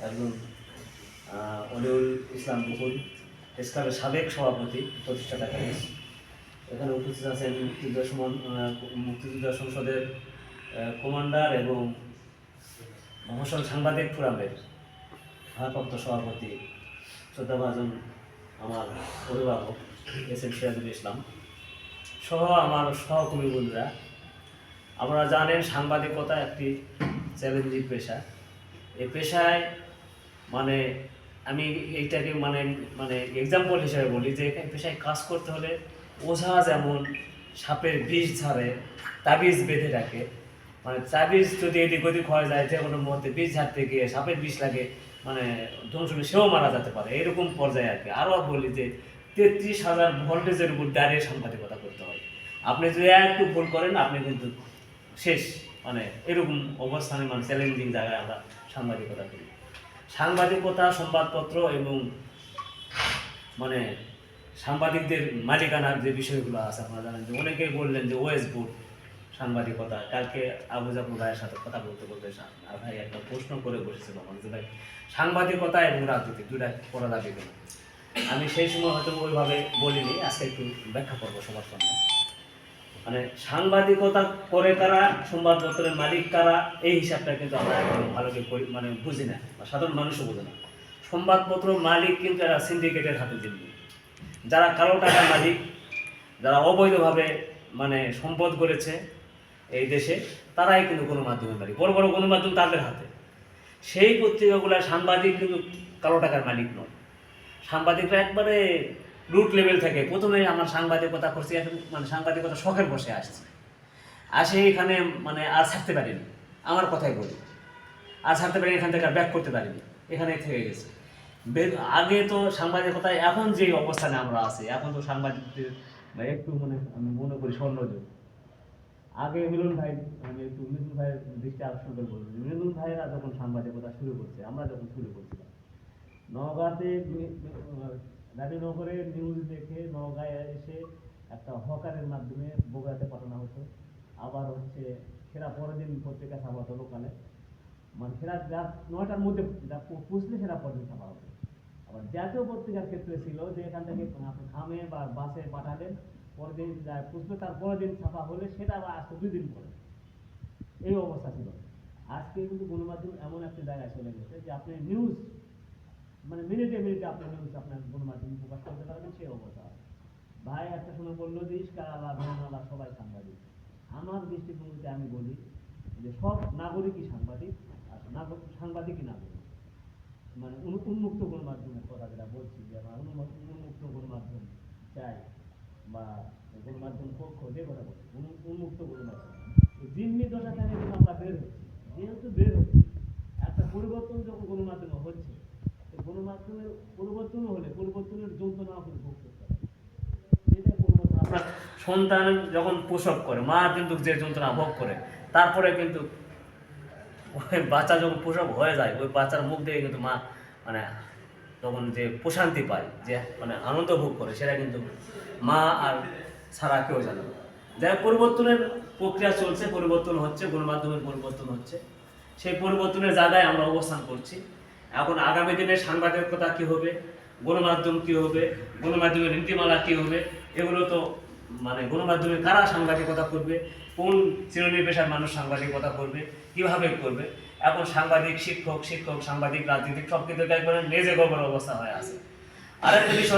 একজন অলিউল ইসলাম বুকুল এসকাবের সাবেক সভাপতি প্রতিষ্ঠাতা কামিজ। এখানে উপস্থিত আছেন মুক্তিযুদ্ধ সংসদের কমান্ডার এবং মহাসন সাংবাদিক ফোরামের ভারপ্রাপ্ত সভাপতি শ্রদ্ধাভাজন আমার অভিভাবক এস.এম. সিরাজুল ইসলাম সহ আমার সহকর্মী বন্ধুরা। আপনারা জানেন সাংবাদিকতা একটি চ্যালেঞ্জিং পেশা। এই পেশায় মানে আমি এইটাকে মানে মানে এক্সাম্পল হিসেবে বলি যে পেশায় কাজ করতে হলে ওঝা যেমন সাপের বিষ ঝাড়ে তাবিজ বেঁধে রাখে, মানে তাবিজ যদি এদিক ওদিক হয়ে যায় যে কোনো মুহূর্তে বিষ ঝাড়তে গিয়ে সাপের বিষ লাগে মানে ধ্বংসনে সেও মারা যেতে পারে, এরকম পর্যায়ে আর কি। আরও বলি যে 33,000 ভোল্টেজের উপর দাঁড়িয়ে সাংবাদিকতা করতে হয়। আপনি যদি একটু ভুল করেন আপনি কিন্তু শেষ, মানে এরকম অবস্থানে মানে চ্যালেঞ্জিং জায়গায় আমরা সাংবাদিকতা করি। সাংবাদিকতা সংবাদপত্র এবং মানে সাংবাদিকদের মালিকানার যে বিষয়গুলো আছে আপনারা জানেন যে অনেকেই বললেন যে ওয়েস বুট সাংবাদিকতা। কালকে আবু জাফর ভাইয়ের সাথে কথা বলতে বলতে ভাই একটা প্রশ্ন করে বসেছিল আমার যে ভাই সাংবাদিকতা এবং রাজনীতি দুটা করা যাবে কিনা। আমি সেই সময় হয়তো ওইভাবে বলিনি, আজকে একটু ব্যাখ্যা করবো সবার সামনে। মানে সাংবাদিকতা করে কারা, সংবাদপত্রের মালিক কারা, এই হিসাবটা কিন্তু আমরা একদম ভালো মানে বুঝি না, বা সাধারণ মানুষও বোঝে না। সংবাদপত্র মালিক কিন্তু এরা সিন্ডিকেটের হাতে জিম্মি, যারা কালো টাকার মালিক, যারা অবৈধভাবে মানে সম্পদ গড়েছে এই দেশে, তারাই কিন্তু গণমাধ্যমের মালিক, বড় বড় গণমাধ্যম তাদের হাতে। সেই পত্রিকাগুলো সাংবাদিক কিন্তু কালো টাকার মালিক নয়। সাংবাদিকরা একবারে রুট লেভেল থেকে প্রথমে আমার সাংবাদিকতা করছি, এখন মানে সাংবাদিকতা শখের বসে আসে এখানে মানে আর ছাড়তে পারিনি, আমার কথাই বলি, আর ছাড়তে পারিনি, এখান থেকে আর ব্যাক করতে পারিনি, এখানে থেকে গেছে। আগে তো সাংবাদিকতায় এখন যে অবস্থানে আমরা আছি, এখন তো সাংবাদিকদের একটু আমি মনে করি স্বর্ণযুগ। আগে মিলন ভাই, আমি একটু মিলন ভাইয়ের দৃষ্টি আকর্ষণ করে বলবো, মিলন ভাইয়েরা যখন সাংবাদিকতা শুরু করছে, আমরা যখন শুরু করছিলাম, নওগাঁতে রানীনগরের নিউজ দেখে নওগাঁয় এসে একটা হকারের মাধ্যমে বগুড়াতে পাঠানো হতো। আবার হচ্ছে সেরা পরের দিন পত্রিকা ছাপা হতো লোকালে, মানে সেরা যা 9টার মধ্যে যা পুষলে সেরা পরের দিন ছাপা হতো। আবার জাতীয় পত্রিকার ক্ষেত্রে ছিল যে এখান থেকে আপনি থামে বা বাসে পাঠালেন, পরের দিন যা পুষলে তার পরের দিন ছাপা হলে সেটা আবার আসতে 2 দিন পরে, এই অবস্থা ছিল। আজকে কিন্তু গণমাধ্যম এমন একটা জায়গায় চলে গেছে যে আপনি নিউজ মানে মিনিটে মিনিটে আপনার নিউজ আপনার গণমাধ্যমে প্রকাশ করতে পারবেন, সেই অবস্থা। ভাই একটা সময় বললো যে ইস্কারালা ভ্যানালা সবাই সাংবাদিক। আমার দৃষ্টিভঙ্গিতে আমি বলি যে সব নাগরিকই সাংবাদিক, আর সাংবাদিকই নাগরিক। মানে উন্মুক্ত গণমাধ্যমের কথা যেটা বলছি, যে আমরা উন্মুক্ত গণমাধ্যম চাই, বা গণমাধ্যম পক্ষ যে কথা বলছি উন্মুক্ত গণমাধ্যম জিম্মি দশা থেকে কিন্তু আমরা বের হচ্ছি। যেহেতু বের হচ্ছি, একটা পরিবর্তন যখন গণমাধ্যমে হচ্ছে, গণমাধ্যমের পরিবর্তন হলে পরিবর্তনের যন্ত্রণা কিন্তু ভোগ করতে হবে। যেটাই পরিবর্তন আপনার সন্তান যখন প্রসব করে, মা কিন্তু যে যন্ত্রণা ভোগ করে, তারপরে কিন্তু ওই বাচ্চা যখন প্রসব হয়ে যায়, ওই বাচ্চার মুখ দিয়ে কিন্তু মা মানে তখন যে প্রশান্তি পায়, যে মানে আনন্দ ভোগ করে, সেটা কিন্তু মা আর ছাড়া কেউ জানে না। যাই পরিবর্তনের প্রক্রিয়া চলছে, পরিবর্তন হচ্ছে, গণমাধ্যমের পরিবর্তন হচ্ছে, সেই পরিবর্তনের জায়গায় আমরা অবস্থান করছি। এখন আগামী দিনে সাংবাদিকতা কী হবে, গণমাধ্যম কী হবে, গণমাধ্যমের নীতিমালা কী হবে, এগুলো তো মানে গণমাধ্যমে কারা সাংবাদিকতা করবে, কোন শ্রেণী পেশার মানুষ সাংবাদিকতা করবে, কীভাবে করবে। এখন সাংবাদিক শিক্ষক, সাংবাদিক রাজনীতিক সব কিছু একবারে মেজে গোবর অবস্থা হয়ে আছে। আরেকটা বিষয়